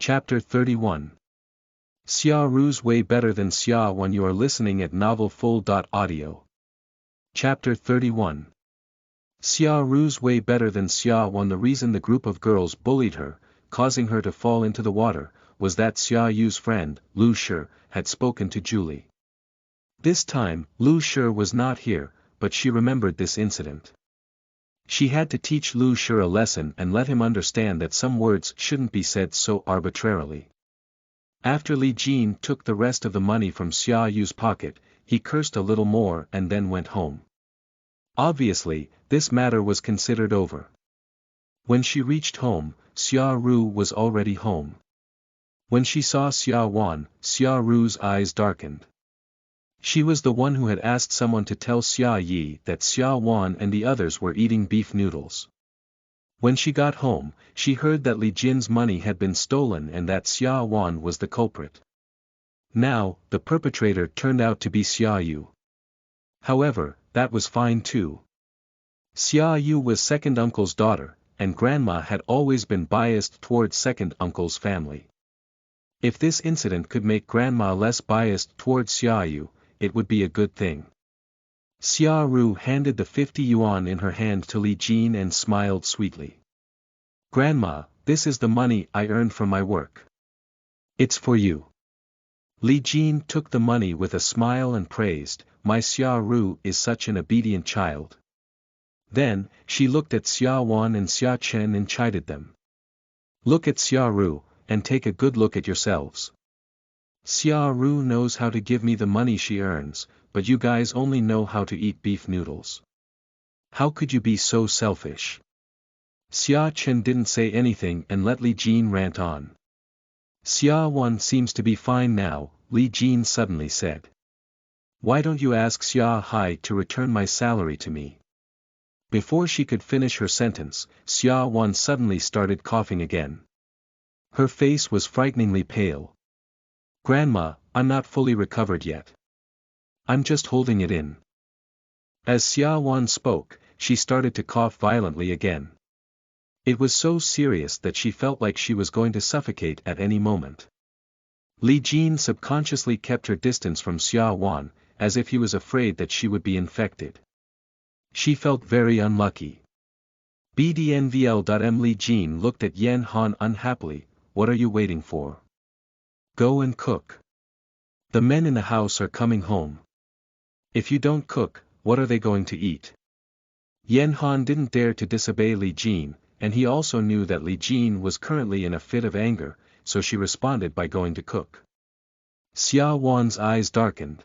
Chapter 31. Xia Ru's way better than Xia when you are listening at novelfull.audio. Chapter 31. Xia Ru's way better than Xia Wan. The reason the group of girls bullied her, causing her to fall into the water, was that Xia Yu's friend, Lu Shi, had spoken to Julie. This time, Lu Shi was not here, but she remembered this incident. She had to teach Lu Shi a lesson and let him understand that some words shouldn't be said so arbitrarily. After Li Jin took the rest of the money from Xia Yu's pocket, he cursed a little more and then went home. Obviously, this matter was considered over. When she reached home, Xia Ru was already home. When she saw Xia Wan, Xia Ru's eyes darkened. She was the one who had asked someone to tell Xia Yi that Xia Wan and the others were eating beef noodles. When she got home, she heard that Li Jin's money had been stolen and that Xia Wan was the culprit. Now, the perpetrator turned out to be Xia Yu. However, that was fine too. Xia Yu was second uncle's daughter, and grandma had always been biased towards second uncle's family. If this incident could make grandma less biased towards Xia Yu, it would be a good thing. Xia Ru handed the 50 yuan in her hand to Li Jin and smiled sweetly. "Grandma, this is the money I earned from my work. It's for you." Li Jin took the money with a smile and praised, "My Xia Ru is such an obedient child." Then, she looked at Xia Wan and Xia Chen and chided them. "Look at Xia Ru, and take a good look at yourselves. Xia Ru knows how to give me the money she earns, but you guys only know how to eat beef noodles. How could you be so selfish?" Xia Chen didn't say anything and let Li Jin rant on. "Xia Wan seems to be fine now," Li Jin suddenly said. "Why don't you ask Xia Hai to return my salary to me?" Before she could finish her sentence, Xia Wan suddenly started coughing again. Her face was frighteningly pale. "Grandma, I'm not fully recovered yet. I'm just holding it in." As Xia Wan spoke, she started to cough violently again. It was so serious that she felt like she was going to suffocate at any moment. Li Jin subconsciously kept her distance from Xia Wan, as if he was afraid that she would be infected. She felt very unlucky. BDNVL.M. Li Jin looked at Yan Han unhappily. "What are you waiting for? Go and cook. The men in the house are coming home. If you don't cook, what are they going to eat?" Yan Han didn't dare to disobey Li Jin, and he also knew that Li Jin was currently in a fit of anger, so she responded by going to cook. Xia Wan's eyes darkened.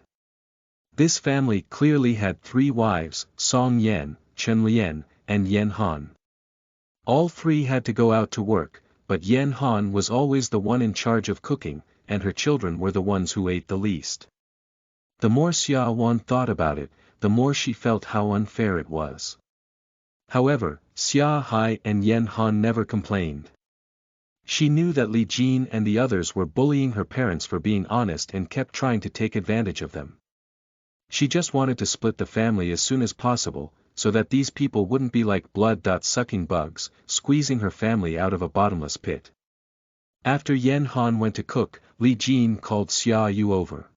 This family clearly had 3 wives, Song Yan, Chen Lian, and Yan Han. All 3 had to go out to work, but Yan Han was always the one in charge of cooking, and her children were the ones who ate the least. The more Xia Wan thought about it, the more she felt how unfair it was. However, Xia Hai and Yan Han never complained. She knew that Li Jin and the others were bullying her parents for being honest and kept trying to take advantage of them. She just wanted to split the family as soon as possible, so that these people wouldn't be like blood-sucking bugs, squeezing her family out of a bottomless pit. After Yan Han went to cook, Li Jin called Xia Yu over.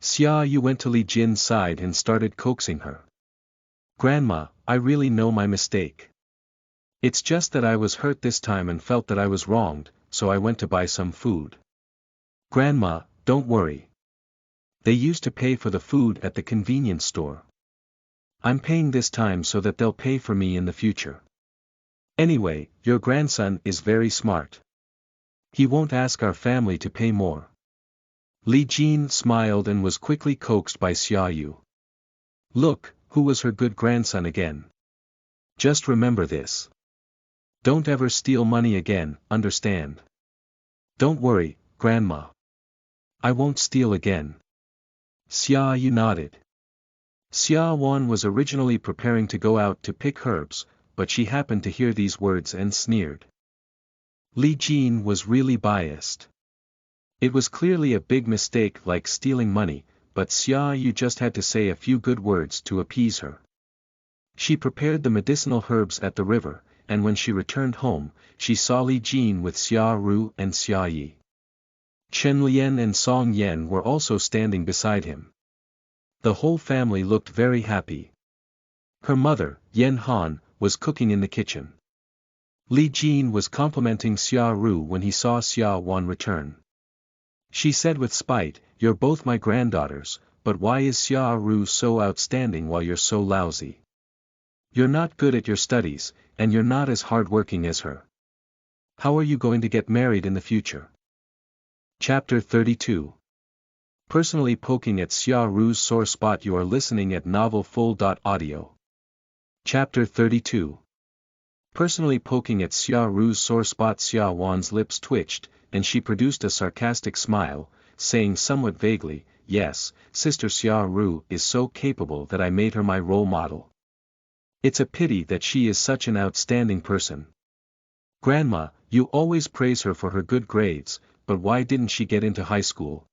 Xia Yu went to Li Jin's side and started coaxing her. "Grandma, I really know my mistake. It's just that I was hurt this time and felt that I was wronged, so I went to buy some food. Grandma, don't worry. They used to pay for the food at the convenience store. I'm paying this time so that they'll pay for me in the future. Anyway, your grandson is very smart. He won't ask our family to pay more." Li Jin smiled and was quickly coaxed by Xia Yu. Look, who was her good grandson again? Just remember this. Don't ever steal money again, understand? Don't worry, Grandma. I won't steal again. Xia Yu nodded. Xia Wan was originally preparing to go out to pick herbs, but she happened to hear these words and sneered. Li Jin was really biased. It was clearly a big mistake like stealing money, but Xia Yu just had to say a few good words to appease her. She prepared the medicinal herbs at the river, and when she returned home, she saw Li Jin with Xia Ru and Xia Yi. Chen Lian and Song Yan were also standing beside him. The whole family looked very happy. Her mother, Yan Han, was cooking in the kitchen. Li Jin was complimenting Xia Ru when he saw Xia Wan return. She said with spite, "You're both my granddaughters, but why is Xia Ru so outstanding while you're so lousy? You're not good at your studies, and you're not as hard-working as her. How are you going to get married in the future?" Chapter 32. Personally poking at Xia Ru's sore spot. You are listening at novelfull.audio. Chapter 32. Personally poking at Xia Ru's sore spot. Xia Wan's lips twitched, and she produced a sarcastic smile, saying somewhat vaguely, "Yes, Sister Xia Ru is so capable that I made her my role model. It's a pity that she is such an outstanding person. Grandma, you always praise her for her good grades, but why didn't she get into high school?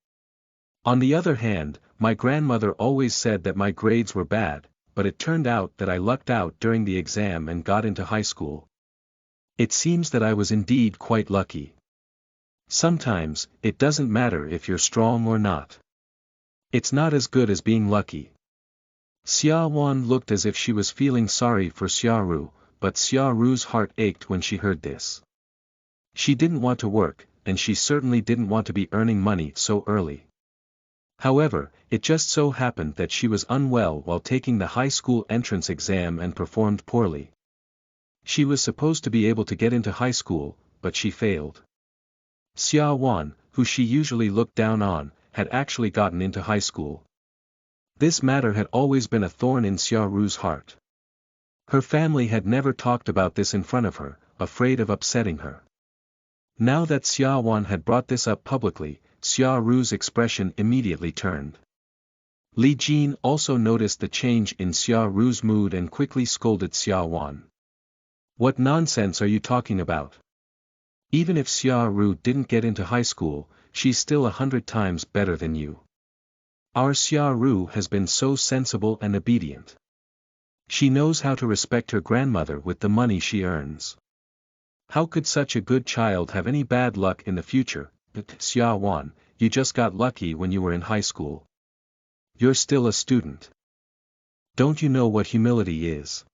On the other hand, my grandmother always said that my grades were bad, but it turned out that I lucked out during the exam and got into high school. It seems that I was indeed quite lucky. Sometimes, it doesn't matter if you're strong or not. It's not as good as being lucky." Xia Wan looked as if she was feeling sorry for Xia Ru, but Xia Ru's heart ached when she heard this. She didn't want to work, and she certainly didn't want to be earning money so early. However, it just so happened that she was unwell while taking the high school entrance exam and performed poorly. She was supposed to be able to get into high school, but she failed. Xia Wan, who she usually looked down on, had actually gotten into high school. This matter had always been a thorn in Xia Ru's heart. Her family had never talked about this in front of her, afraid of upsetting her. Now that Xia Wan had brought this up publicly, Xia Ru's expression immediately turned. Li Jin also noticed the change in Xia Ru's mood and quickly scolded Xia Wan. "What nonsense are you talking about? Even if Xia Ru didn't get into high school, she's still 100 times better than you. Our Xia Ru has been so sensible and obedient. She knows how to respect her grandmother with the money she earns. How could such a good child have any bad luck in the future?" "Xia Wan, you just got lucky when you were in high school. You're still a student. Don't you know what humility is?"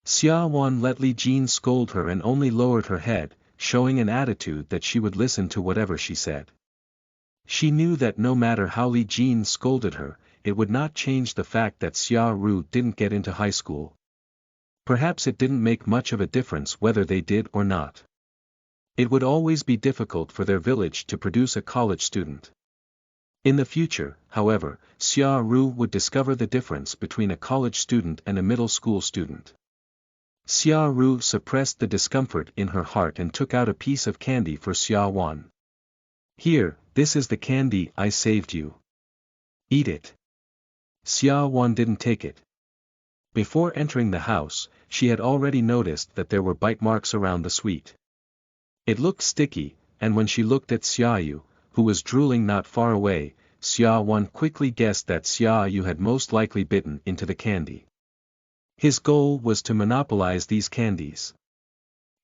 Xia Wan let Li Jin scold her and only lowered her head, showing an attitude that she would listen to whatever she said. She knew that no matter how Li Jin scolded her, it would not change the fact that Xia Ru didn't get into high school. Perhaps it didn't make much of a difference whether they did or not. It would always be difficult for their village to produce a college student. In the future, however, Xia Ru would discover the difference between a college student and a middle school student. Xia Ru suppressed the discomfort in her heart and took out a piece of candy for Xia Wan. "Here, this is the candy I saved you. Eat it." Xia Wan didn't take it. Before entering the house, she had already noticed that there were bite marks around the sweet. It looked sticky, and when she looked at Xia Yu, who was drooling not far away, Xia Wan quickly guessed that Xia Yu had most likely bitten into the candy. His goal was to monopolize these candies.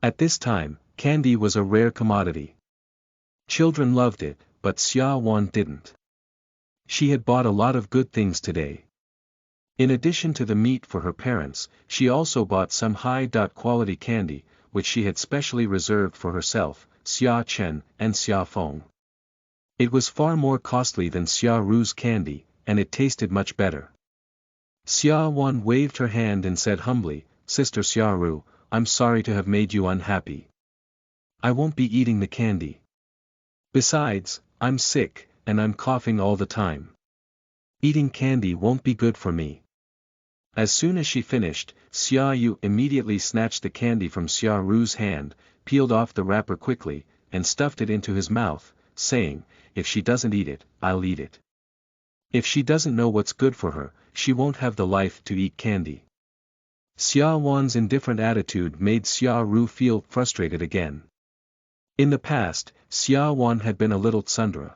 At this time, candy was a rare commodity. Children loved it, but Xia Wan didn't. She had bought a lot of good things today. In addition to the meat for her parents, she also bought some high-quality candy, which she had specially reserved for herself, Xia Chen, and Xia Feng. It was far more costly than Xia Ru's candy, and it tasted much better. Xia Wan waved her hand and said humbly, "Sister Xia Ru, I'm sorry to have made you unhappy. I won't be eating the candy. Besides, I'm sick, and I'm coughing all the time. Eating candy won't be good for me." As soon as she finished, Xia Yu immediately snatched the candy from Xia Ru's hand, peeled off the wrapper quickly, and stuffed it into his mouth, saying, "If she doesn't eat it, I'll eat it. If she doesn't know what's good for her, she won't have the life to eat candy." Xia Wan's indifferent attitude made Xia Ru feel frustrated again. In the past, Xia Wan had been a little tsundere.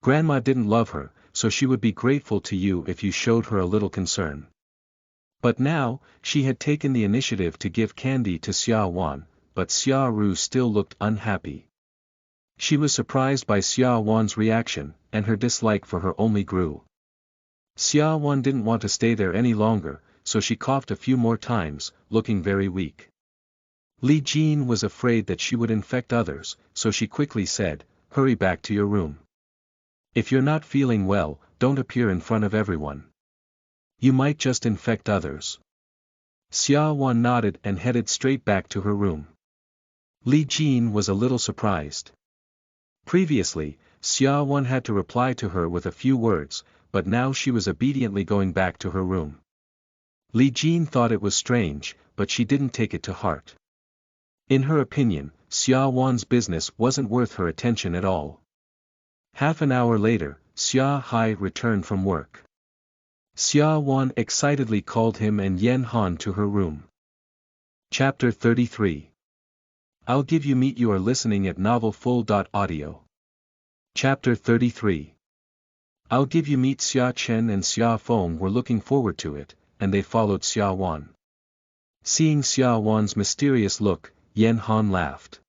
Grandma didn't love her, so she would be grateful to you if you showed her a little concern. But now, she had taken the initiative to give candy to Xia Wan, but Xia Ru still looked unhappy. She was surprised by Xia Wan's reaction, and her dislike for her only grew. Xia Wan didn't want to stay there any longer, so she coughed a few more times, looking very weak. Li Jin was afraid that she would infect others, so she quickly said, "Hurry back to your room. If you're not feeling well, don't appear in front of everyone. You might just infect others." Xia Wan nodded and headed straight back to her room. Li Jin was a little surprised. Previously, Xia Wan had to reply to her with a few words, but now she was obediently going back to her room. Li Jin thought it was strange, but she didn't take it to heart. In her opinion, Xia Wan's business wasn't worth her attention at all. Half an hour later, Xia Hai returned from work. Xia Wan excitedly called him and Yan Han to her room. Chapter 33. I'll give you meat. You are listening at novelfull.audio. Chapter 33. I'll give you meat. Xia Chen and Xia Feng were looking forward to it, and they followed Xia Wan. Seeing Xia Wan's mysterious look, Yan Han laughed.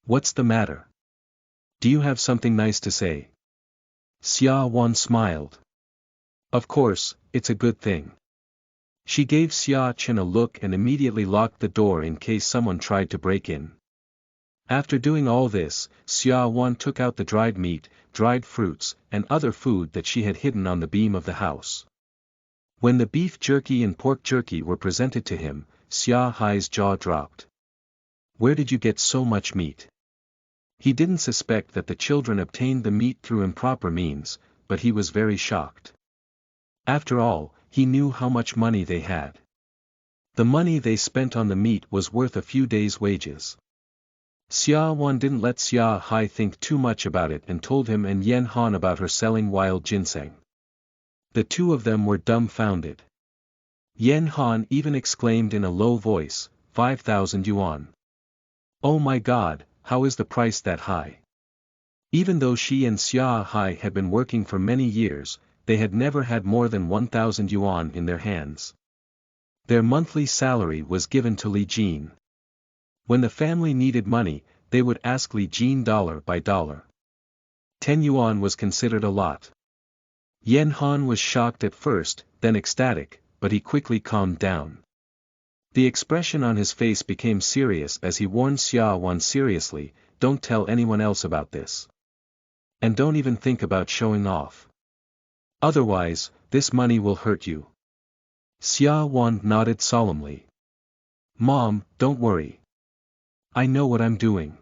"What's the matter? Do you have something nice to say?" Xia Wan smiled. "Of course, it's a good thing." She gave Xia Chen a look and immediately locked the door in case someone tried to break in. After doing all this, Xia Wan took out the dried meat, dried fruits, and other food that she had hidden on the beam of the house. When the beef jerky and pork jerky were presented to him, Xia Hai's jaw dropped. "Where did you get so much meat?" He didn't suspect that the children obtained the meat through improper means, but he was very shocked. After all, he knew how much money they had. The money they spent on the meat was worth a few days' wages. Xia Wan didn't let Xia Hai think too much about it and told him and Yan Han about her selling wild ginseng. The two of them were dumbfounded. Yan Han even exclaimed in a low voice, 5,000 yuan. "Oh my God, how is the price that high?" Even though she and Xia Hai had been working for many years, they had never had more than 1,000 yuan in their hands. Their monthly salary was given to Li Jin. When the family needed money, they would ask Li Jin dollar by dollar. 10 yuan was considered a lot. Yan Han was shocked at first, then ecstatic, but he quickly calmed down. The expression on his face became serious as he warned Xia Wan seriously, "Don't tell anyone else about this. And don't even think about showing off. Otherwise, this money will hurt you." Xia Wan nodded solemnly. "Mom, don't worry. I know what I'm doing."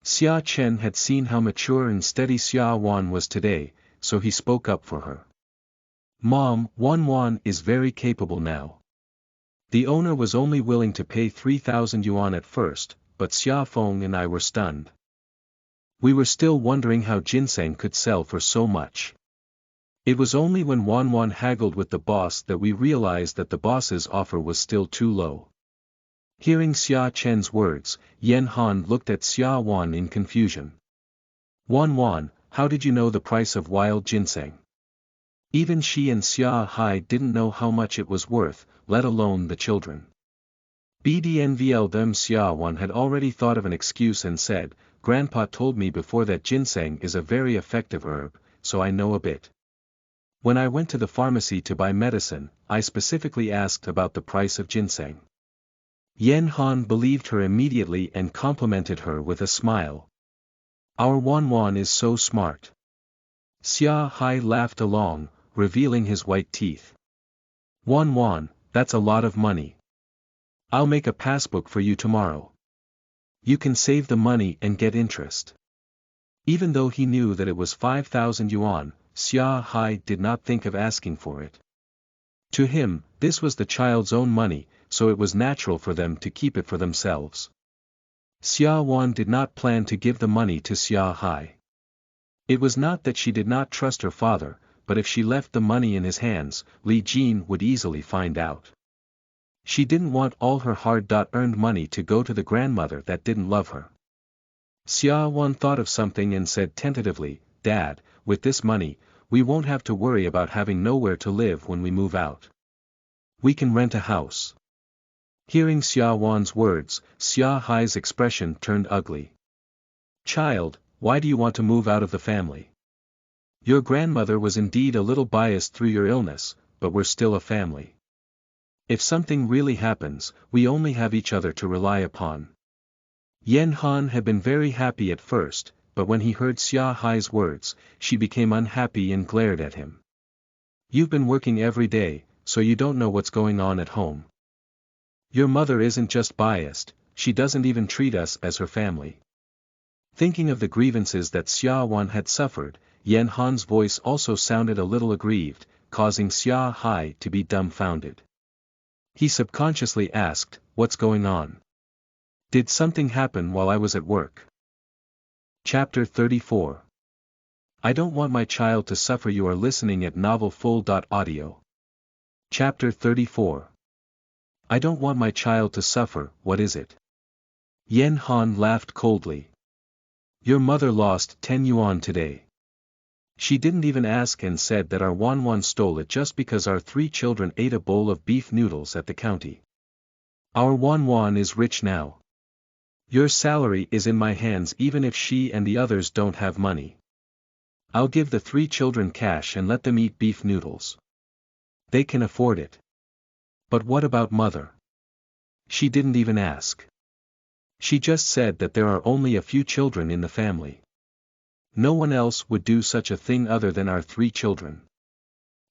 Xia Chen had seen how mature and steady Xia Wan was today, so he spoke up for her. "Mom, Wan is very capable now." The owner was only willing to pay 3,000 yuan at first, but Xia Feng and I were stunned. We were still wondering how ginseng could sell for so much. It was only when Wan haggled with the boss that we realized that the boss's offer was still too low. Hearing Xia Chen's words, Yan Han looked at Xia Wan in confusion. Wan, how did you know the price of wild ginseng?" Even she and Xia Hai didn't know how much it was worth, let alone the children. Bdnvl them. Xia Wan had already thought of an excuse and said, "Grandpa told me before that ginseng is a very effective herb, so I know a bit. When I went to the pharmacy to buy medicine, I specifically asked about the price of ginseng." Yan Han believed her immediately and complimented her with a smile. "Our Wan is so smart." Xia Hai laughed along, revealing his white teeth. Wan, that's a lot of money. I'll make a passbook for you tomorrow. You can save the money and get interest." Even though he knew that it was 5,000 yuan, Xia Hai did not think of asking for it. To him, this was the child's own money, so it was natural for them to keep it for themselves. Xia Wan did not plan to give the money to Xia Hai. It was not that she did not trust her father, but if she left the money in his hands, Li Jin would easily find out. She didn't want all her hard-earned money to go to the grandmother that didn't love her. Xia Wan thought of something and said tentatively, "Dad, with this money, we won't have to worry about having nowhere to live when we move out." We can rent a house. Hearing Xia Wan's words, Xia Hai's expression turned ugly. Child, why do you want to move out of the family? Your grandmother was indeed a little biased through your illness, but we're still a family. If something really happens, we only have each other to rely upon. Yan Han had been very happy at first, but when he heard Xia Hai's words, she became unhappy and glared at him. You've been working every day, so you don't know what's going on at home. Your mother isn't just biased, she doesn't even treat us as her family. Thinking of the grievances that Xia Wan had suffered, Yan Han's voice also sounded a little aggrieved, causing Xia Hai to be dumbfounded. He subconsciously asked, "What's going on? Did something happen while I was at work?" Chapter 34. I don't want my child to suffer. You are listening at novelfull.audio. Chapter 34. I don't want my child to suffer. What is it? Yan Han laughed coldly. Your mother lost 10 yuan today. She didn't even ask and said that our Wan stole it just because our 3 children ate a bowl of beef noodles at the county. Our Wan is rich now. Your salary is in my hands even if she and the others don't have money. I'll give the 3 children cash and let them eat beef noodles. They can afford it. But what about mother? She didn't even ask. She just said that there are only a few children in the family. No one else would do such a thing other than our 3 children.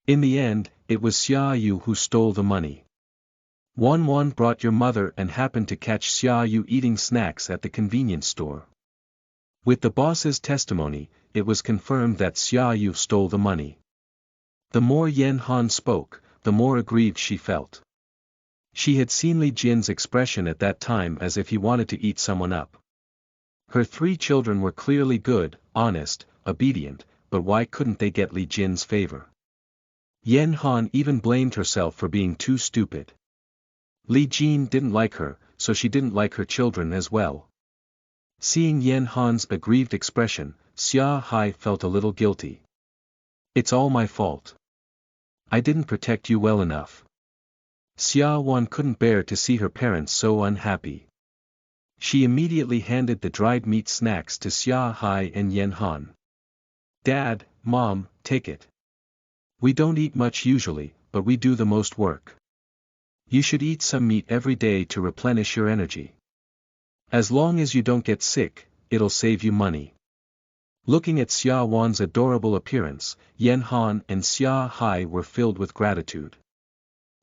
In the end, it was Xia Yu who stole the money. Wan brought your mother and happened to catch Xia Yu eating snacks at the convenience store. With the boss's testimony, it was confirmed that Xia Yu stole the money. The more Yan Han spoke, the more aggrieved she felt. She had seen Li Jin's expression at that time as if he wanted to eat someone up. Her 3 children were clearly good, honest, obedient, but why couldn't they get Li Jin's favor? Yan Han even blamed herself for being too stupid. Li Jin didn't like her, so she didn't like her children as well. Seeing Yan Han's aggrieved expression, Xia Hai felt a little guilty. It's all my fault. I didn't protect you well enough. Xia Wan couldn't bear to see her parents so unhappy. She immediately handed the dried meat snacks to Xia Hai and Yan Han. Dad, Mom, take it. We don't eat much usually, but we do the most work. You should eat some meat every day to replenish your energy. As long as you don't get sick, it'll save you money. Looking at Xia Wan's adorable appearance, Yan Han and Xia Hai were filled with gratitude.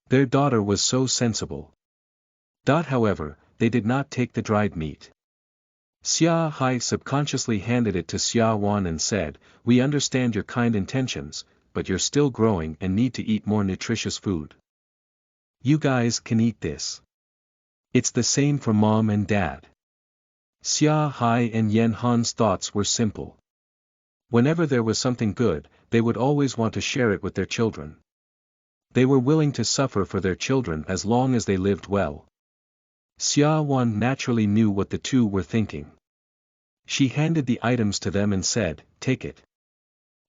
Their daughter was so sensible. However, they did not take the dried meat. Xia Hai subconsciously handed it to Xia Wan and said, "We understand your kind intentions, but you're still growing and need to eat more nutritious food. You guys can eat this. It's the same for Mom and Dad." Xia Hai and Yan Han's thoughts were simple. Whenever there was something good, they would always want to share it with their children. They were willing to suffer for their children as long as they lived well. Xia Wan naturally knew what the two were thinking. She handed the items to them and said, "Take it.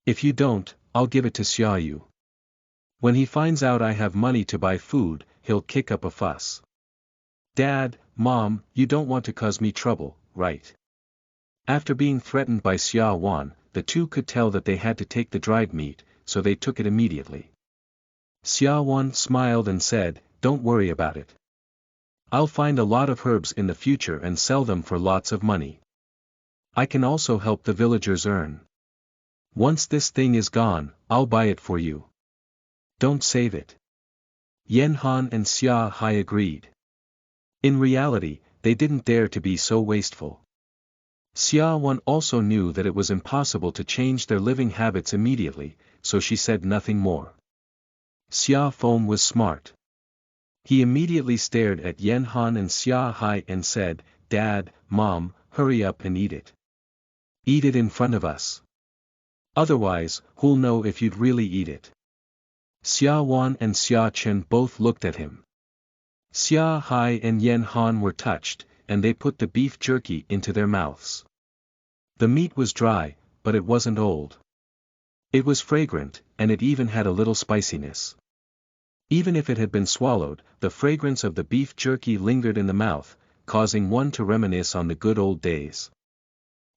If you don't, I'll give it to Xia Yu. When he finds out I have money to buy food, he'll kick up a fuss. Dad, Mom, you don't want to cause me trouble, right?" After being threatened by Xia Wan, the two could tell that they had to take the dried meat, so they took it immediately. Xia Wan smiled and said, "Don't worry about it. I'll find a lot of herbs in the future and sell them for lots of money. I can also help the villagers earn. Once this thing is gone, I'll buy it for you. Don't save it." Yan Han and Xia Hai agreed. In reality, they didn't dare to be so wasteful. Xia Wan also knew that it was impossible to change their living habits immediately, so she said nothing more. Xia Foam was smart. He immediately stared at Yan Han and Xia Hai and said, "Dad, Mom, hurry up and eat it. Eat it in front of us. Otherwise, who'll know if you'd really eat it?" Xia Wan and Xia Chen both looked at him. Xia Hai and Yan Han were touched, and they put the beef jerky into their mouths. The meat was dry, but it wasn't old. It was fragrant, and it even had a little spiciness. Even if it had been swallowed, the fragrance of the beef jerky lingered in the mouth, causing one to reminisce on the good old days.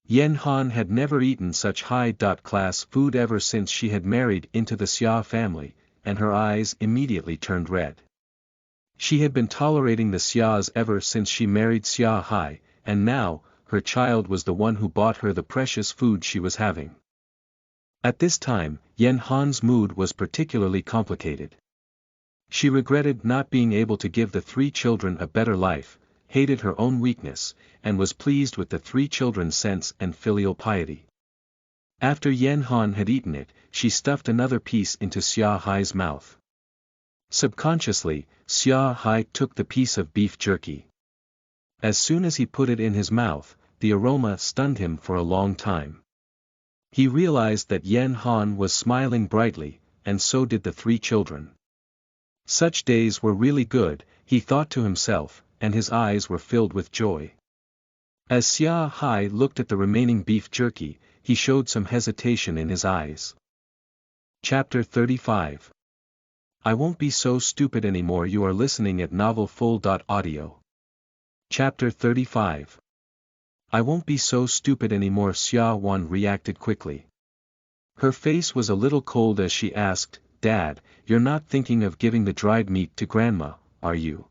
Yen Han had never eaten such high-class food ever since she had married into the Xia family, and her eyes immediately turned red. She had been tolerating the Xias ever since she married Xia Hai, and now, her child was the one who bought her the precious food she was having. At this time, Yen Han's mood was particularly complicated. She regretted not being able to give the 3 children a better life, hated her own weakness, and was pleased with the 3 children's sense and filial piety. After Yen Han had eaten it, she stuffed another piece into Xia Hai's mouth. Subconsciously, Xia Hai took the piece of beef jerky. As soon as he put it in his mouth, the aroma stunned him for a long time. He realized that Yen Han was smiling brightly, and so did the 3 children. Such days were really good, he thought to himself, and his eyes were filled with joy. As Xia Hai looked at the remaining beef jerky, he showed some hesitation in his eyes. Chapter 35. I won't be so stupid anymore. You are listening at novelfull.audio. Chapter 35. I won't be so stupid anymore. Xia Wan reacted quickly. Her face was a little cold as she asked, Dad, you're not thinking of giving the dried meat to Grandma, are you?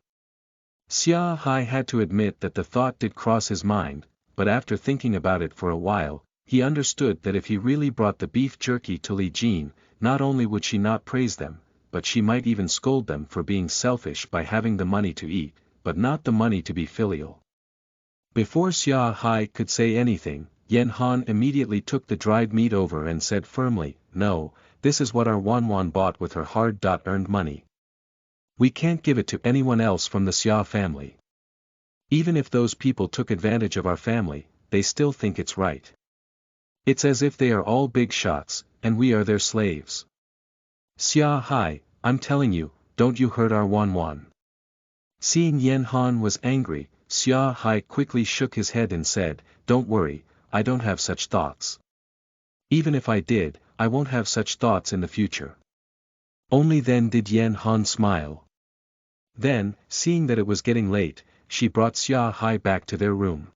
Xia Hai had to admit that the thought did cross his mind, but after thinking about it for a while, he understood that if he really brought the beef jerky to Li Jin, not only would she not praise them, but she might even scold them for being selfish by having the money to eat, but not the money to be filial. Before Xia Hai could say anything, Yen Han immediately took the dried meat over and said firmly, No, this is what our Wan bought with her hard-earned money. We can't give it to anyone else from the Xia family. Even if those people took advantage of our family, they still think it's right. It's as if they are all big shots, and we are their slaves. Xia Hai, I'm telling you, don't you hurt our Wan. Seeing Yen Han was angry, Xia Hai quickly shook his head and said, Don't worry, I don't have such thoughts. Even if I did, I won't have such thoughts in the future. Only then did Yen Han smile. Then, seeing that it was getting late, she brought Xia Hai back to their room.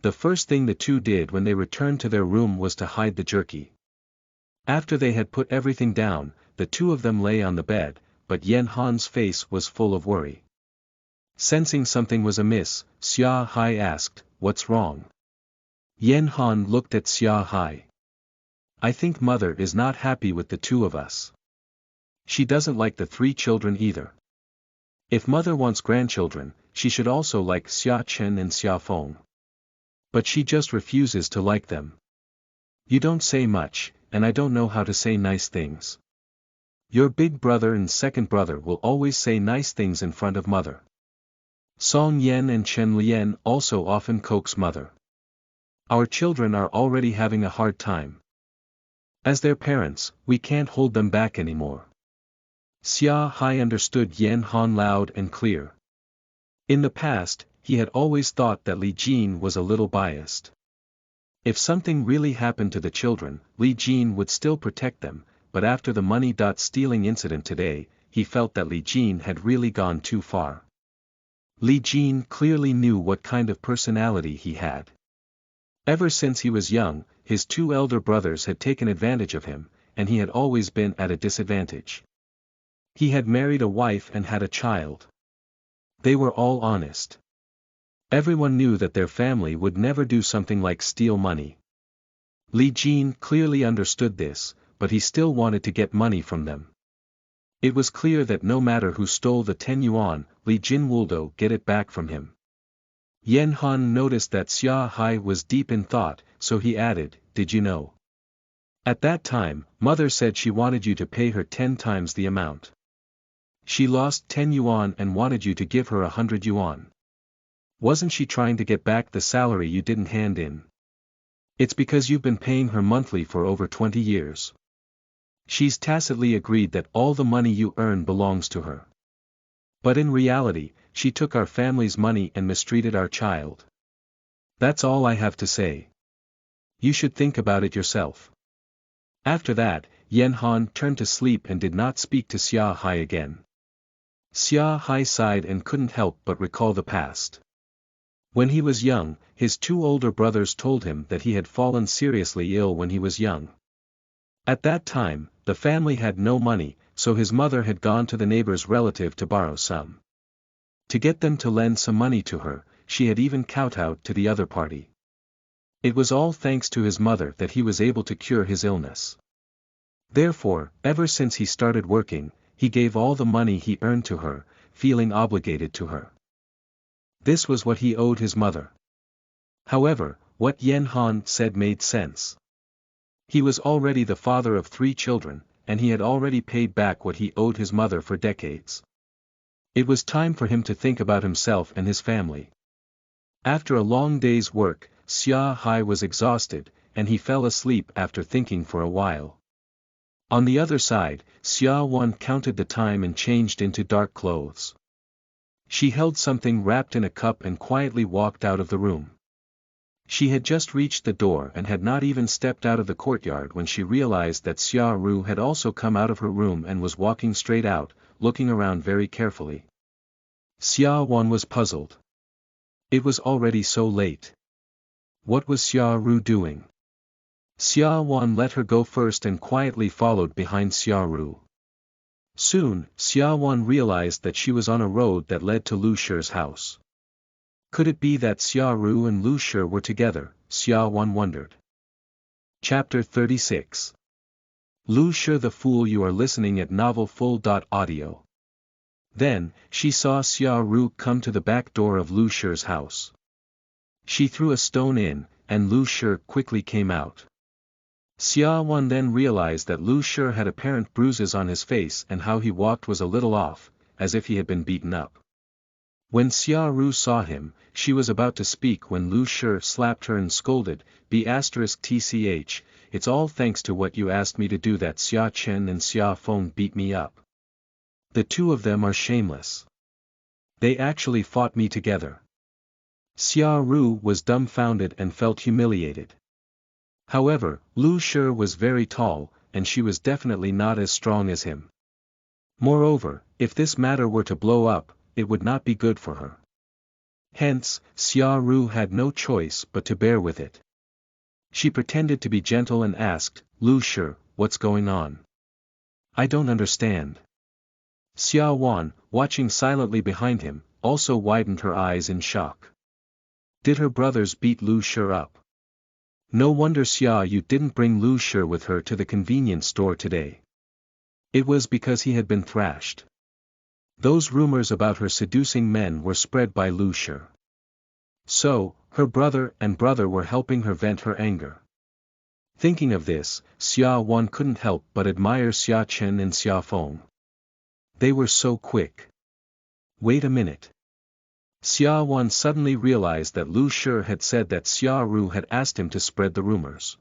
The first thing the two did when they returned to their room was to hide the jerky. After they had put everything down, the 2 of them lay on the bed, but Yen Han's face was full of worry. Sensing something was amiss, Xia Hai asked, What's wrong? Yen Han looked at Xia Hai. I think Mother is not happy with the 2 of us. She doesn't like the 3 children either. If Mother wants grandchildren, she should also like Xia Chen and Xia Feng. But she just refuses to like them. You don't say much, and I don't know how to say nice things. Your big brother and second brother will always say nice things in front of Mother. Song Yan and Chen Lian also often coax Mother. Our children are already having a hard time. As their parents, we can't hold them back anymore. Xia Hai understood Yen Han loud and clear. In the past, he had always thought that Li Jin was a little biased. If something really happened to the children, Li Jin would still protect them, but after the money-stealing incident today, he felt that Li Jin had really gone too far. Li Jin clearly knew what kind of personality he had. Ever since he was young, his 2 elder brothers had taken advantage of him, and he had always been at a disadvantage. He had married a wife and had a child. They were all honest. Everyone knew that their family would never do something like steal money. Li Jin clearly understood this, but he still wanted to get money from them. It was clear that no matter who stole the 10 yuan, Li Jin would get it back from him. Yen Han noticed that Xia Hai was deep in thought, so he added, Did you know? At that time, Mother said she wanted you to pay her 10 times the amount. She lost 10 yuan and wanted you to give her 100 yuan. Wasn't she trying to get back the salary you didn't hand in? It's because you've been paying her monthly for over 20 years. She's tacitly agreed that all the money you earn belongs to her. But in reality, she took our family's money and mistreated our child. That's all I have to say. You should think about it yourself. After that, Yen Han turned to sleep and did not speak to Xia Hai again. Xia Hai sighed and couldn't help but recall the past. When he was young, his two older brothers told him that he had fallen seriously ill when he was young. At that time, the family had no money, so his mother had gone to the neighbor's relative to borrow some. To get them to lend some money to her, she had even kowtowed to the other party. It was all thanks to his mother that he was able to cure his illness. Therefore, ever since he started working, he gave all the money he earned to her, feeling obligated to her. This was what he owed his mother. However, what Yen Han said made sense. He was already the father of 3 children, and he had already paid back what he owed his mother for decades. It was time for him to think about himself and his family. After a long day's work, Xia Hai was exhausted, and he fell asleep after thinking for a while. On the other side, Xia Wan counted the time and changed into dark clothes. She held something wrapped in a cup and quietly walked out of the room. She had just reached the door and had not even stepped out of the courtyard when she realized that Xia Ru had also come out of her room and was walking straight out, looking around very carefully. Xia Wan was puzzled. It was already so late. What was Xia Ru doing? Xia Wan let her go first and quietly followed behind Xia Ru. Soon, Xia Wan realized that she was on a road that led to Lu Shi's house. Could it be that Xia Ru and Lu Shi were together? Xia Wan wondered. Chapter 36. Lu Shi the Fool. You are listening at novelfull.audio. Then, she saw Xia Ru come to the back door of Lu Shi's house. She threw a stone in, and Lu Shi quickly came out. Xia Wan then realized that Lu Shi had apparent bruises on his face and how he walked was a little off, as if he had been beaten up. When Xia Ru saw him, she was about to speak when Lu Shi slapped her and scolded, B*tch, it's all thanks to what you asked me to do that Xia Chen and Xia Feng beat me up. The two of them are shameless. They actually fought me together. Xia Ru was dumbfounded and felt humiliated. However, Lu Shi was very tall, and she was definitely not as strong as him. Moreover, if this matter were to blow up, it would not be good for her. Hence, Xia Ru had no choice but to bear with it. She pretended to be gentle and asked, Lu Shi, what's going on? I don't understand. Xia Wan, watching silently behind him, also widened her eyes in shock. Did her brothers beat Lu Shi up? No wonder Xia Yu didn't bring Lu Shi with her to the convenience store today. It was because he had been thrashed. Those rumors about her seducing men were spread by Lu Shi. So, her brother were helping her vent her anger. Thinking of this, Xia Wan couldn't help but admire Xia Chen and Xia Feng. They were so quick. Wait a minute. Xia Wan suddenly realized that Lu Shi had said that Xia Ru had asked him to spread the rumors.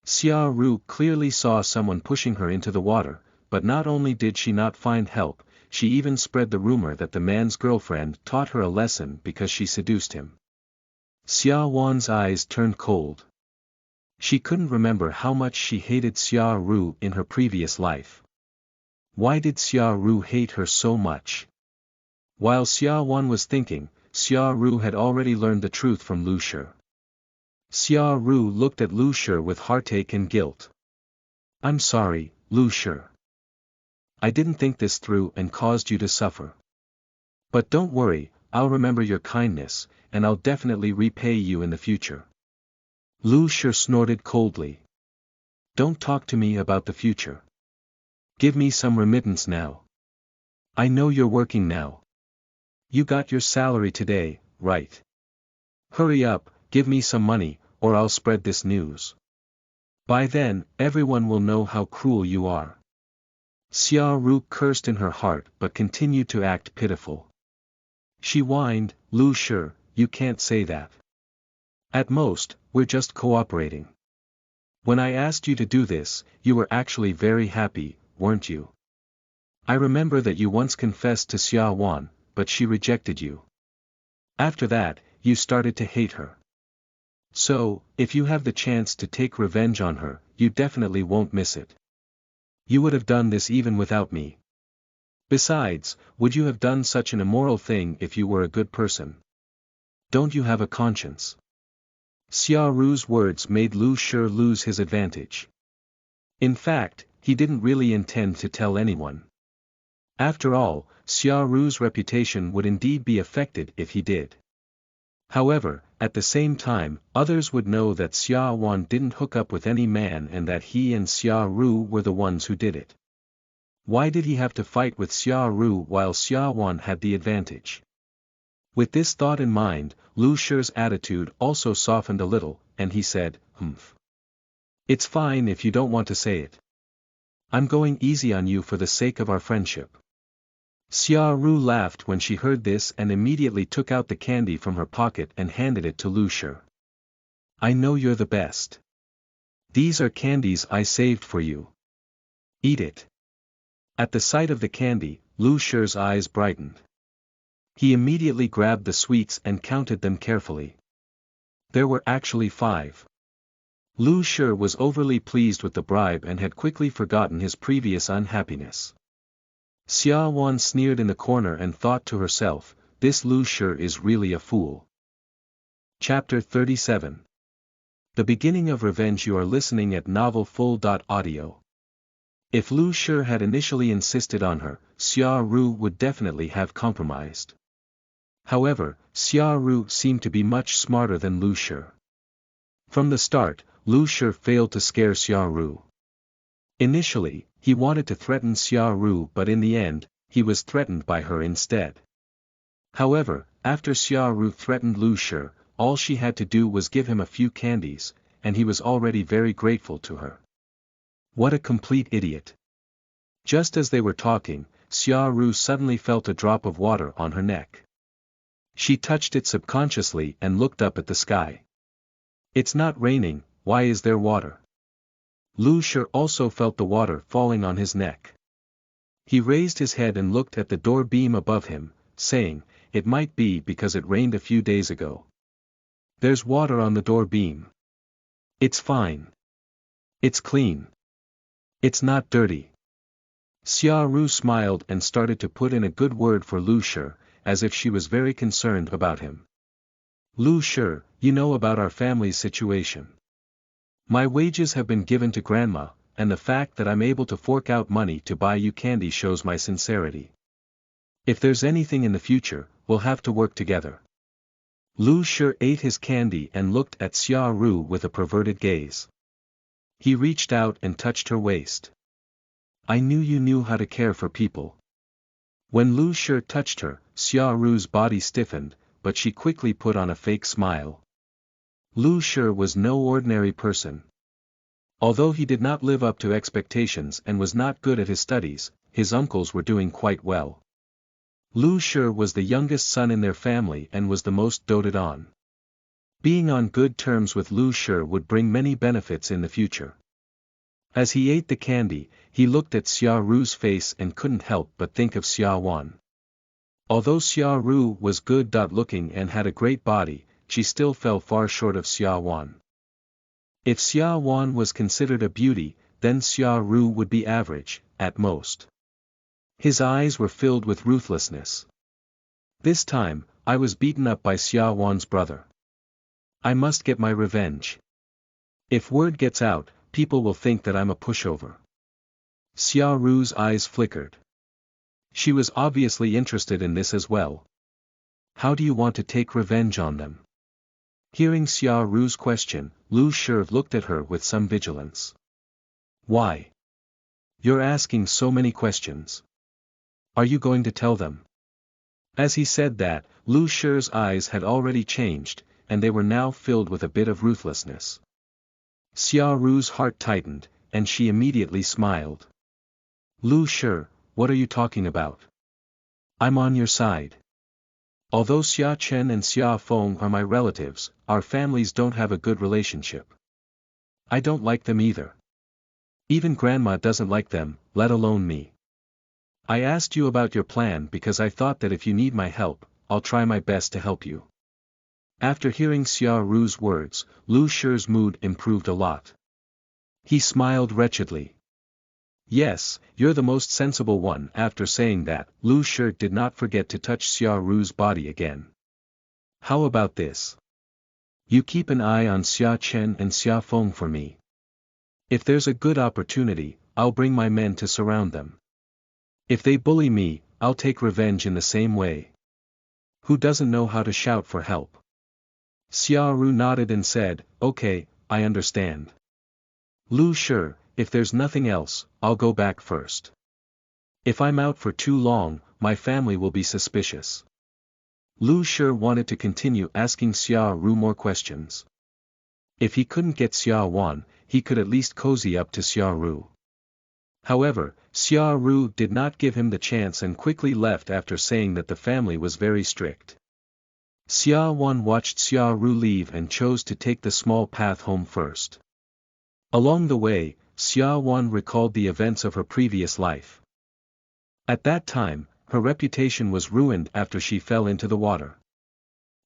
Xia Ru clearly saw someone pushing her into the water, but not only did she not find help, she even spread the rumor that the man's girlfriend taught her a lesson because she seduced him. Xia Wan's eyes turned cold. She couldn't remember how much she hated Xia Ru in her previous life. Why did Xia Ru hate her so much? While Xia Wan was thinking, Xia Ru had already learned the truth from Lu Shi. Xia Ru looked at Lu Shi with heartache and guilt. I'm sorry, Lu Shi. I didn't think this through and caused you to suffer. But don't worry, I'll remember your kindness, and I'll definitely repay you in the future. Lu Shi snorted coldly. Don't talk to me about the future. Give me some remittance now. I know you're working now. You got your salary today, right? Hurry up, give me some money, or I'll spread this news. By then, everyone will know how cruel you are. Xia Ru cursed in her heart but continued to act pitiful. She whined, Lu Shi, you can't say that. At most, we're just cooperating. When I asked you to do this, you were actually very happy, weren't you? I remember that you once confessed to Xia Wan, but she rejected you. After that, you started to hate her. So, if you have the chance to take revenge on her, you definitely won't miss it. You would have done this even without me. Besides, would you have done such an immoral thing if you were a good person? Don't you have a conscience? Xia Ru's words made Lu Shi lose his advantage. In fact, he didn't really intend to tell anyone. After all, Xia Ru's reputation would indeed be affected if he did. However, at the same time, others would know that Xia Wan didn't hook up with any man and that he and Xia Ru were the ones who did it. Why did he have to fight with Xia Ru while Xia Wan had the advantage? With this thought in mind, Lu Shi's attitude also softened a little, and he said, "Humph. It's fine if you don't want to say it. I'm going easy on you for the sake of our friendship." Xia Ru laughed when she heard this and immediately took out the candy from her pocket and handed it to Lu Shi. "I know you're the best. These are candies I saved for you. Eat it." At the sight of the candy, Lu Shi's eyes brightened. He immediately grabbed the sweets and counted them carefully. There were actually 5. Lu Shi was overly pleased with the bribe and had quickly forgotten his previous unhappiness. Xia Wan sneered in the corner and thought to herself, "This Lu Shi is really a fool." Chapter 37. The beginning of revenge. You are listening at novelfull.audio. If Lu Shi had initially insisted on her, Xia Ru would definitely have compromised. However, Xia Ru seemed to be much smarter than Lu Shi. From the start, Lu Shi failed to scare Xia Ru. Initially, he wanted to threaten Xia Ru, but in the end, he was threatened by her instead. However, after Xia Ru threatened Lu Shi, all she had to do was give him a few candies, and he was already very grateful to her. What a complete idiot. Just as they were talking, Xia Ru suddenly felt a drop of water on her neck. She touched it subconsciously and looked up at the sky. "It's not raining, why is there water?" Lu Shi also felt the water falling on his neck. He raised his head and looked at the door beam above him, saying, "It might be because it rained a few days ago. There's water on the door beam. It's fine. It's clean. It's not dirty." Xia Ru smiled and started to put in a good word for Lu Shi, as if she was very concerned about him. "Lu Shi, you know about our family's situation. My wages have been given to Grandma, and the fact that I'm able to fork out money to buy you candy shows my sincerity. If there's anything in the future, we'll have to work together." Lu Shi ate his candy and looked at Xia Ru with a perverted gaze. He reached out and touched her waist. "I knew you knew how to care for people." When Lu Shi touched her, Xia Ru's body stiffened, but she quickly put on a fake smile. Lu Shi was no ordinary person. Although he did not live up to expectations and was not good at his studies, his uncles were doing quite well. Lu Shi was the youngest son in their family and was the most doted on. Being on good terms with Lu Shi would bring many benefits in the future. As he ate the candy, he looked at Xia Ru's face and couldn't help but think of Xia Wan. Although Xia Ru was good-looking and had a great body, she still fell far short of Xia Wan. If Xia Wan was considered a beauty, then Xia Ru would be average, at most. His eyes were filled with ruthlessness. "This time, I was beaten up by Xia Wan's brother. I must get my revenge. If word gets out, people will think that I'm a pushover." Xia Ru's eyes flickered. She was obviously interested in this as well. "How do you want to take revenge on them?" Hearing Xia Ru's question, Lu Shi looked at her with some vigilance. "Why? You're asking so many questions. Are you going to tell them?" As he said that, Lu Shi's eyes had already changed, and they were now filled with a bit of ruthlessness. Xia Ru's heart tightened, and she immediately smiled. "Lu Shi, what are you talking about? I'm on your side. Although Xia Chen and Xia Feng are my relatives, our families don't have a good relationship. I don't like them either. Even Grandma doesn't like them, let alone me. I asked you about your plan because I thought that if you need my help, I'll try my best to help you." After hearing Xia Ru's words, Lu Shi's mood improved a lot. He smiled wretchedly. Yes, you're the most sensible one. After saying that, Lu Shi did not forget to touch Xia Ru's body again. How about this? You keep an eye on Xia Chen and Xia Feng for me. If there's a good opportunity, I'll bring my men to surround them. If they bully me, I'll take revenge in the same way. Who doesn't know how to shout for help? Xia Ru nodded and said, okay, I understand. Lu Shi, if there's nothing else, I'll go back first. If I'm out for too long, my family will be suspicious. Lu Shi wanted to continue asking Xia Ru more questions. If he couldn't get Xia Wan, he could at least cozy up to Xia Ru. However, Xia Ru did not give him the chance and quickly left after saying that the family was very strict. Xia Wan watched Xia Ru leave and chose to take the small path home first. Along the way, Xia Wan recalled the events of her previous life. At that time, her reputation was ruined after she fell into the water.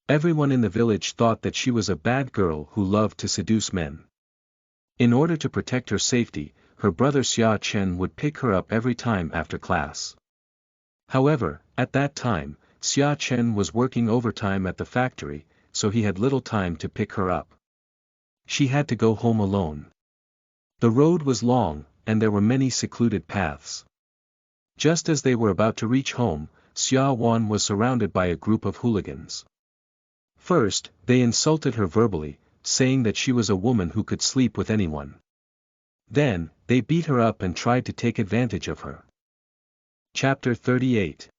Everyone in the village thought that she was a bad girl who loved to seduce men. In order to protect her safety, her brother Xia Chen would pick her up every time after class. However, at that time, Xia Chen was working overtime at the factory, so he had little time to pick her up. She had to go home alone. The road was long, and there were many secluded paths. Just as they were about to reach home, Xia Wan was surrounded by a group of hooligans. First, they insulted her verbally, saying that she was a woman who could sleep with anyone. Then, they beat her up and tried to take advantage of her. Chapter 38.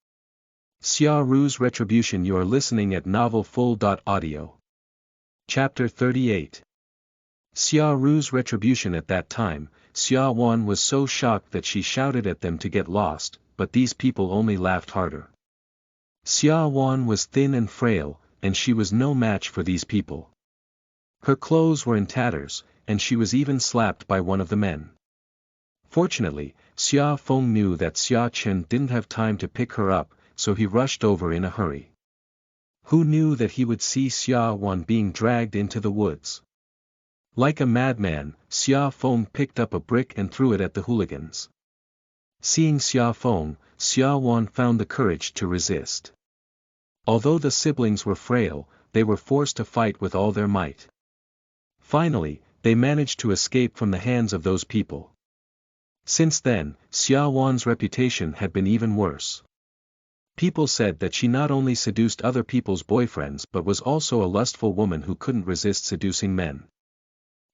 Xia Ru's Retribution. You are listening at novelfull.audio. Chapter 38. Xia Ru's Retribution. At that time, Xia Wan was so shocked that she shouted at them to get lost, but these people only laughed harder. Xia Wan was thin and frail, and she was no match for these people. Her clothes were in tatters, and she was even slapped by one of the men. Fortunately, Xia Feng knew that Xia Chen didn't have time to pick her up, so he rushed over in a hurry. Who knew that he would see Xia Wan being dragged into the woods? Like a madman, Xia Feng picked up a brick and threw it at the hooligans. Seeing Xia Feng, Xia Wan found the courage to resist. Although the siblings were frail, they were forced to fight with all their might. Finally, they managed to escape from the hands of those people. Since then, Xia Wan's reputation had been even worse. People said that she not only seduced other people's boyfriends but was also a lustful woman who couldn't resist seducing men.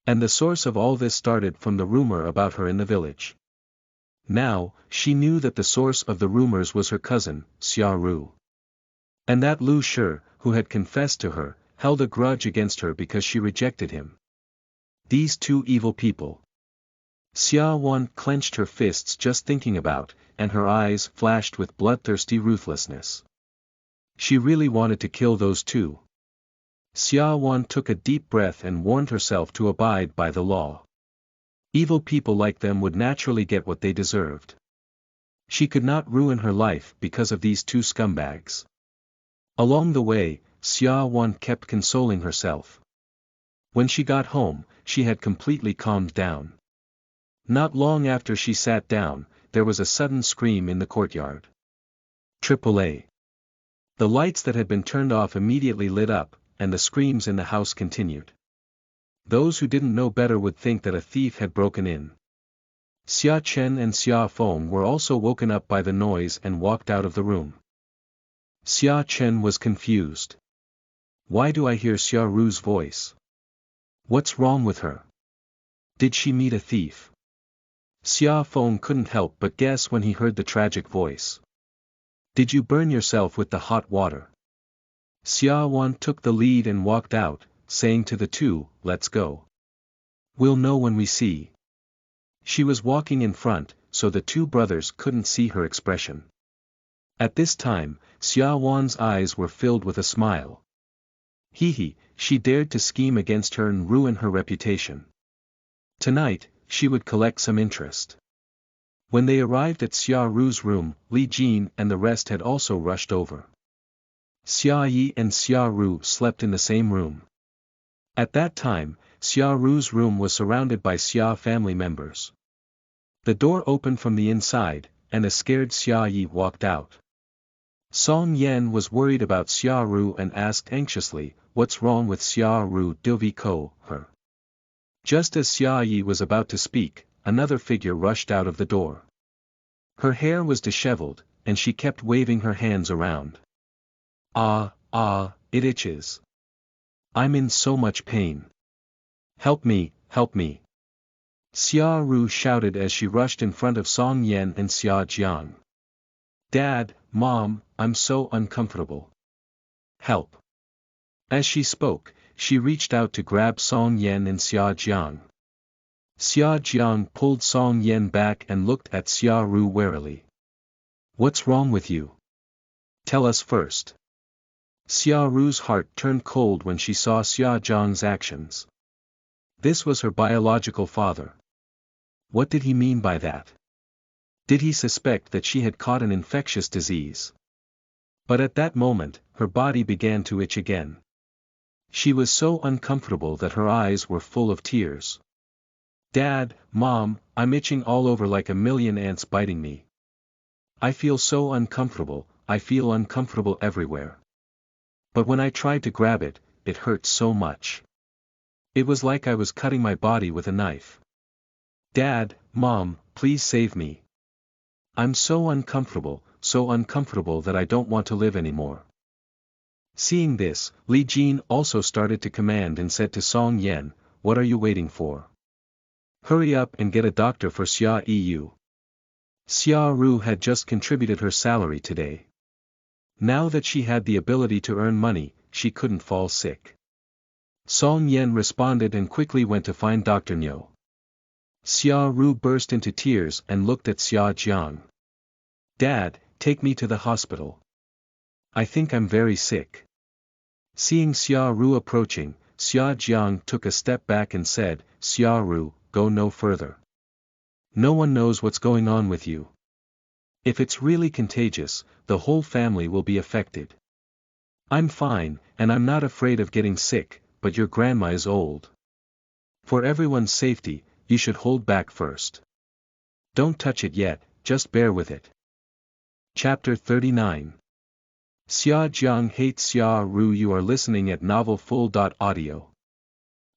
And the source of all this started from the rumor about her in the village. Now, she knew that the source of the rumors was her cousin, Xia Ru. And that Lu Shi, who had confessed to her, held a grudge against her because she rejected him. These two evil people. Xia Wan clenched her fists just thinking about, and her eyes flashed with bloodthirsty ruthlessness. She really wanted to kill those two. Xia Wan took a deep breath and warned herself to abide by the law. Evil people like them would naturally get what they deserved. She could not ruin her life because of these two scumbags. Along the way, Xia Wan kept consoling herself. When she got home, she had completely calmed down. Not long after she sat down, there was a sudden scream in the courtyard. AAA. The lights that had been turned off immediately lit up, and the screams in the house continued. Those who didn't know better would think that a thief had broken in. Xia Chen and Xia Feng were also woken up by the noise and walked out of the room. Xia Chen was confused. Why do I hear Xia Ru's voice? What's wrong with her? Did she meet a thief? Xia Feng couldn't help but guess when he heard the tragic voice. Did you burn yourself with the hot water? Xia Wan took the lead and walked out, saying to the two, let's go. We'll know when we see. She was walking in front, so the two brothers couldn't see her expression. At this time, Xia Wan's eyes were filled with a smile. She dared to scheme against her and ruin her reputation. Tonight, she would collect some interest. When they arrived at Xia Ru's room, Li Jin and the rest had also rushed over. Xia Yi and Xia Ru slept in the same room. At that time, Xia Ru's room was surrounded by Xia family members. The door opened from the inside, and a scared Xia Yi walked out. Song Yan was worried about Xia Ru and asked anxiously, "What's wrong with Xia Ru Doviko, her?" Just as Xia Yi was about to speak, another figure rushed out of the door. Her hair was disheveled, and she kept waving her hands around. It itches. I'm in so much pain. Help me, help me. Xia Ru shouted as she rushed in front of Song Yan and Xia Jiang. Dad, Mom, I'm so uncomfortable. Help. As she spoke, she reached out to grab Song Yan and Xia Jiang. Xia Jiang pulled Song Yan back and looked at Xia Ru warily. What's wrong with you? Tell us first. Xia Ru's heart turned cold when she saw Xia Jiang's actions. This was her biological father. What did he mean by that? Did he suspect that she had caught an infectious disease? But at that moment, her body began to itch again. She was so uncomfortable that her eyes were full of tears. Dad, Mom, I'm itching all over like a million ants biting me. I feel so uncomfortable, I feel uncomfortable everywhere. But when I tried to grab it, it hurt so much. It was like I was cutting my body with a knife. Dad, Mom, please save me. I'm so uncomfortable that I don't want to live anymore. Seeing this, Li Jin also started to command and said to Song Yan, what are you waiting for? Hurry up and get a doctor for Xia Yu. Xia Ru had just contributed her salary today. Now that she had the ability to earn money, she couldn't fall sick. Song Yan responded and quickly went to find Dr. Niu. Xia Ru burst into tears and looked at Xia Jiang. Dad, take me to the hospital. I think I'm very sick. Seeing Xia Ru approaching, Xia Jiang took a step back and said, Xia Ru, go no further. No one knows what's going on with you. If it's really contagious, the whole family will be affected. I'm fine, and I'm not afraid of getting sick, but your grandma is old. For everyone's safety, you should hold back first. Don't touch it yet, just bear with it. Chapter 39. Xia Jiang hates Xia Ru. You are listening at novelfull.audio.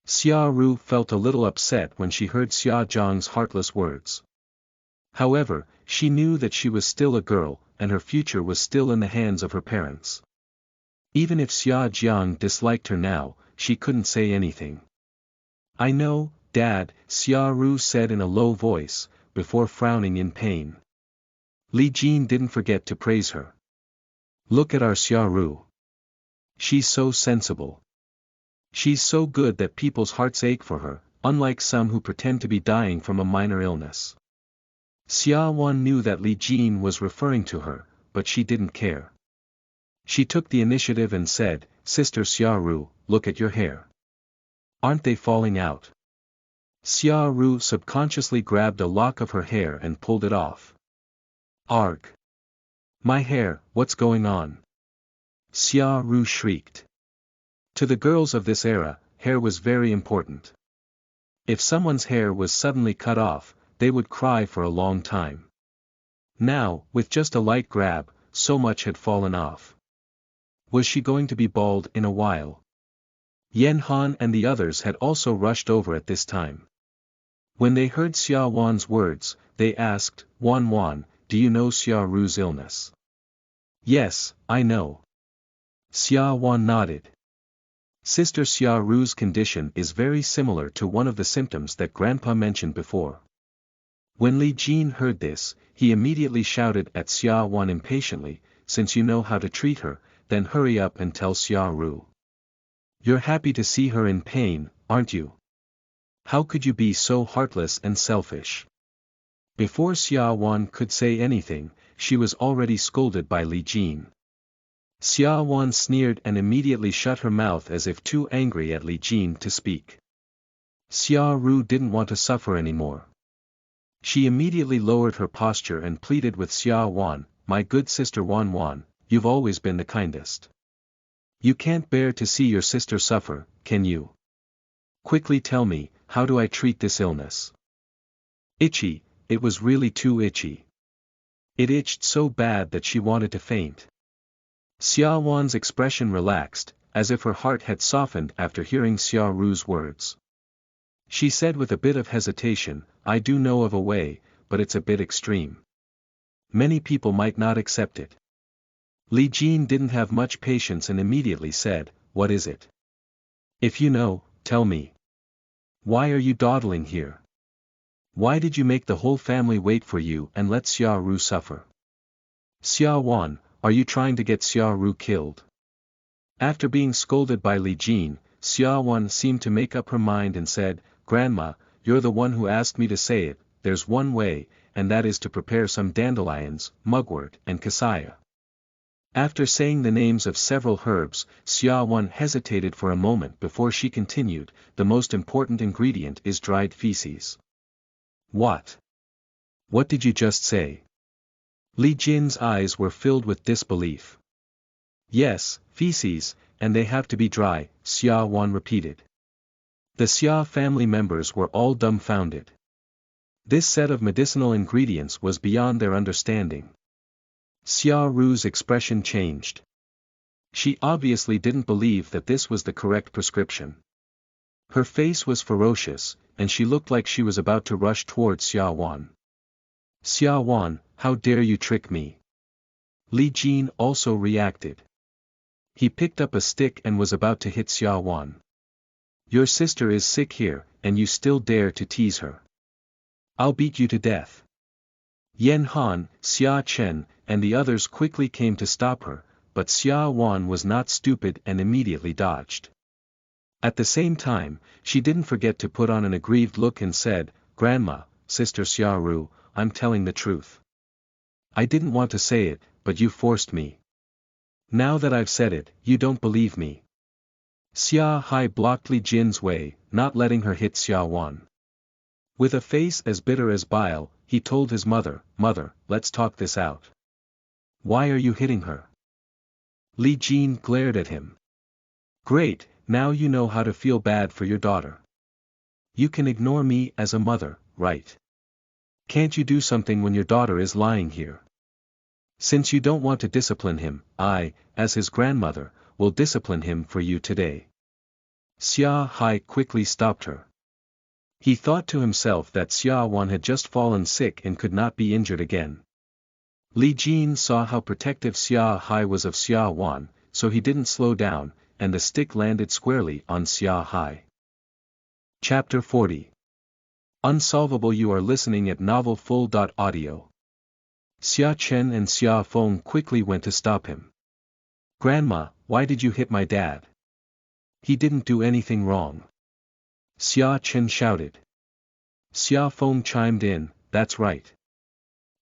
Xia Ru felt a little upset when she heard Xia Jiang's heartless words. However, she knew that she was still a girl, and her future was still in the hands of her parents. Even if Xia Jiang disliked her now, she couldn't say anything. I know, Dad, Xia Ru said in a low voice, before frowning in pain. Li Jin didn't forget to praise her. Look at our Xia Ru. She's so sensible. She's so good that people's hearts ache for her, unlike some who pretend to be dying from a minor illness. Xia Wan knew that Li Jin was referring to her, but she didn't care. She took the initiative and said, Sister Xia Ru, look at your hair. Aren't they falling out? Xia Ru subconsciously grabbed a lock of her hair and pulled it off. Arg! My hair, what's going on? Xia Ru shrieked. To the girls of this era, hair was very important. If someone's hair was suddenly cut off, they would cry for a long time. Now, with just a light grab, so much had fallen off. Was she going to be bald in a while? Yan Han and the others had also rushed over at this time. When they heard Xia Wan's words, they asked, Wan Wan, do you know Xia Ru's illness? Yes, I know. Xia Wan nodded. Sister Xia Ru's condition is very similar to one of the symptoms that Grandpa mentioned before. When Li Jin heard this, he immediately shouted at Xia Wan impatiently, since you know how to treat her, then hurry up and tell Xia Ru. You're happy to see her in pain, aren't you? How could you be so heartless and selfish? Before Xia Wan could say anything, she was already scolded by Li Jin. Xia Wan sneered and immediately shut her mouth as if too angry at Li Jin to speak. Xia Ru didn't want to suffer anymore. She immediately lowered her posture and pleaded with Xia Wan, my good sister Wan Wan, you've always been the kindest. You can't bear to see your sister suffer, can you? Quickly tell me, how do I treat this illness? Itchy, it was really too itchy. It itched so bad that she wanted to faint. Xia Wan's expression relaxed, as if her heart had softened after hearing Xia Ru's words. She said with a bit of hesitation, I do know of a way, but it's a bit extreme. Many people might not accept it. Li Jin didn't have much patience and immediately said, what is it? If you know, tell me. Why are you dawdling here? Why did you make the whole family wait for you and let Xia Ru suffer? Xia Wan, are you trying to get Xia Ru killed? After being scolded by Li Jin, Xia Wan seemed to make up her mind and said, Grandma, you're the one who asked me to say it, there's one way, and that is to prepare some dandelions, mugwort and cassia. After saying the names of several herbs, Xia Wan hesitated for a moment before she continued, the most important ingredient is dried feces. What? What did you just say? Li Jin's eyes were filled with disbelief. Yes, feces, and they have to be dry, Xia Wan repeated. The Xia family members were all dumbfounded. This set of medicinal ingredients was beyond their understanding. Xia Ru's expression changed. She obviously didn't believe that this was the correct prescription. Her face was ferocious, and she looked like she was about to rush towards Xia Wan. Xia Wan, how dare you trick me? Li Jin also reacted. He picked up a stick and was about to hit Xia Wan. Your sister is sick here, and you still dare to tease her. I'll beat you to death. Yen Han, Xia Chen, and the others quickly came to stop her, but Xia Wan was not stupid and immediately dodged. At the same time, she didn't forget to put on an aggrieved look and said, Grandma, Sister Xia Ru, I'm telling the truth. I didn't want to say it, but you forced me. Now that I've said it, you don't believe me. Xia Hai blocked Li Jin's way, not letting her hit Xia Wan. With a face as bitter as bile, he told his mother, Mother, let's talk this out. Why are you hitting her? Li Jin glared at him. Great, now you know how to feel bad for your daughter. You can ignore me as a mother, right? Can't you do something when your daughter is lying here? Since you don't want to discipline him, I, as his grandmother, will discipline him for you today. Xia Hai quickly stopped her. He thought to himself that Xia Wan had just fallen sick and could not be injured again. Li Jin saw how protective Xia Hai was of Xia Wan, so he didn't slow down, and the stick landed squarely on Xia Hai. Chapter 40. Unsolvable. You are listening at novelfull.audio. Xia Chen and Xia Feng quickly went to stop him. Grandma, why did you hit my dad? He didn't do anything wrong. Xia Chen shouted. Xia Feng chimed in, that's right.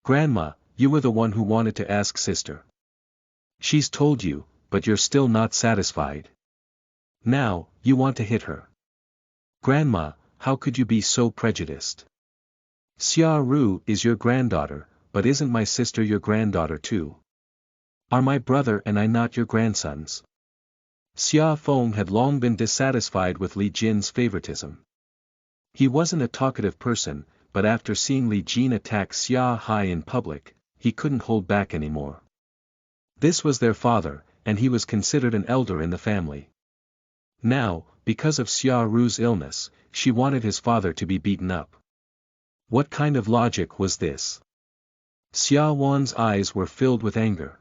Grandma, you were the one who wanted to ask sister. She's told you, but you're still not satisfied. Now, you want to hit her. Grandma, how could you be so prejudiced? Xia Ru is your granddaughter, but isn't my sister your granddaughter too? Are my brother and I not your grandsons? Xia Feng had long been dissatisfied with Li Jin's favoritism. He wasn't a talkative person, but after seeing Li Jin attack Xia Hai in public, he couldn't hold back anymore. This was their father, and he was considered an elder in the family. Now, because of Xia Ru's illness, she wanted his father to be beaten up. What kind of logic was this? Xia Wan's eyes were filled with anger.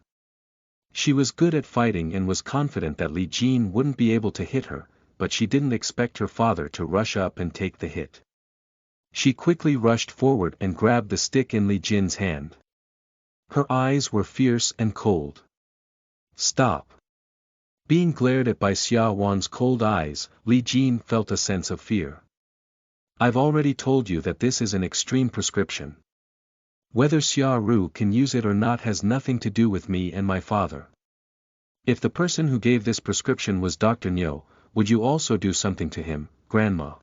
She was good at fighting and was confident that Li Jin wouldn't be able to hit her, but she didn't expect her father to rush up and take the hit. She quickly rushed forward and grabbed the stick in Li Jin's hand. Her eyes were fierce and cold. Stop! Being glared at by Xia Wan's cold eyes, Li Jin felt a sense of fear. I've already told you that this is an extreme prescription. Whether Xia Ru can use it or not has nothing to do with me and my father. If the person who gave this prescription was Dr. Nyo, would you also do something to him, Grandma?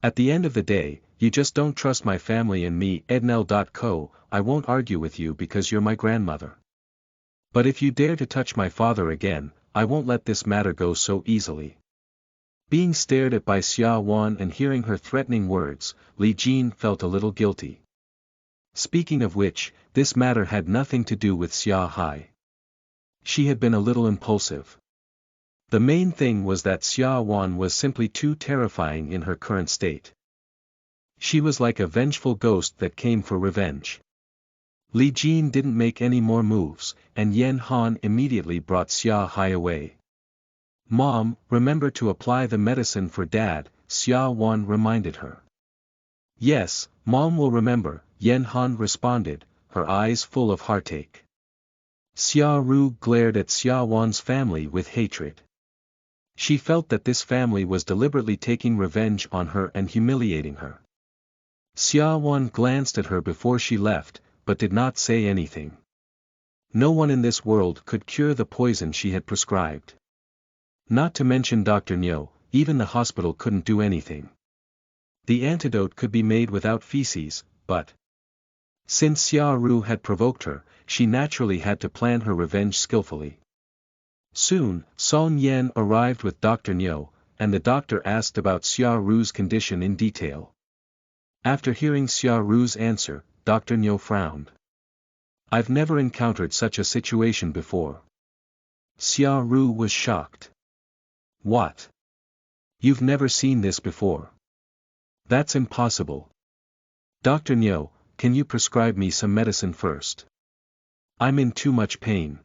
At the end of the day, you just don't trust my family and me. Ednel.co, I won't argue with you because you're my grandmother. But if you dare to touch my father again, I won't let this matter go so easily. Being stared at by Xia Wan and hearing her threatening words, Li Jin felt a little guilty. Speaking of which, this matter had nothing to do with Xia Hai. She had been a little impulsive. The main thing was that Xia Wan was simply too terrifying in her current state. She was like a vengeful ghost that came for revenge. Li Jin didn't make any more moves, and Yen Han immediately brought Xia Hai away. "Mom, remember to apply the medicine for Dad," Xia Wan reminded her. "Yes, Mom will remember," Yen Han responded, her eyes full of heartache. Xia Ru glared at Xia Wan's family with hatred. She felt that this family was deliberately taking revenge on her and humiliating her. Xia Wan glanced at her before she left, but did not say anything. No one in this world could cure the poison she had prescribed. Not to mention Dr. Nyo, even the hospital couldn't do anything. The antidote could be made without feces, but since Xia Ru had provoked her, she naturally had to plan her revenge skillfully. Soon, Song Yen arrived with Dr. Nyo, and the doctor asked about Xia Ru's condition in detail. After hearing Xia Ru's answer, Dr. Nyo frowned. "I've never encountered such a situation before." Xia Ru was shocked. "What? You've never seen this before? That's impossible. Dr. Nyo, can you prescribe me some medicine first? I'm in too much pain.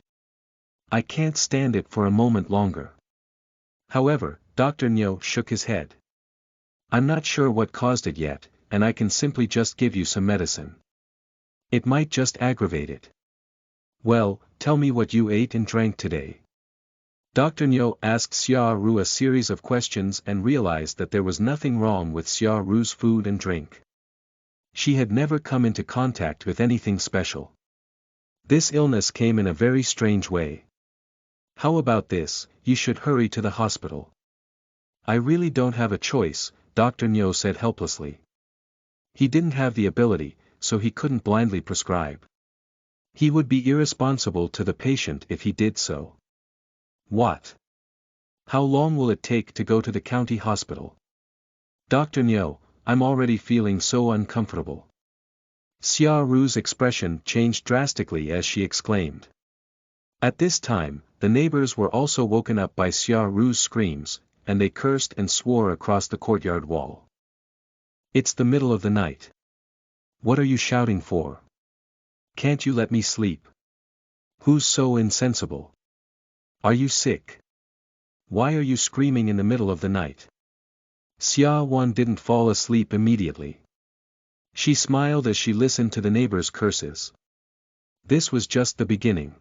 I can't stand it for a moment longer." However, Dr. Nyo shook his head. "I'm not sure what caused it yet, and I can simply just give you some medicine. It might just aggravate it." "Well, tell me what you ate and drank today." Dr. Nyo asked Xia Ru a series of questions and realized that there was nothing wrong with Xia Ru's food and drink. She had never come into contact with anything special. This illness came in a very strange way. "How about this, you should hurry to the hospital." "I really don't have a choice," Dr. Nyo said helplessly. He didn't have the ability, so he couldn't blindly prescribe. He would be irresponsible to the patient if he did so. "What? How long will it take to go to the county hospital?" "Dr. Nyo, I'm already feeling so uncomfortable." Xia Ru's expression changed drastically as she exclaimed. At this time, the neighbors were also woken up by Xia Ru's screams, and they cursed and swore across the courtyard wall. "It's the middle of the night. What are you shouting for? Can't you let me sleep? Who's so insensible? Are you sick? Why are you screaming in the middle of the night?" Xia Wan didn't fall asleep immediately. She smiled as she listened to the neighbors' curses. This was just the beginning.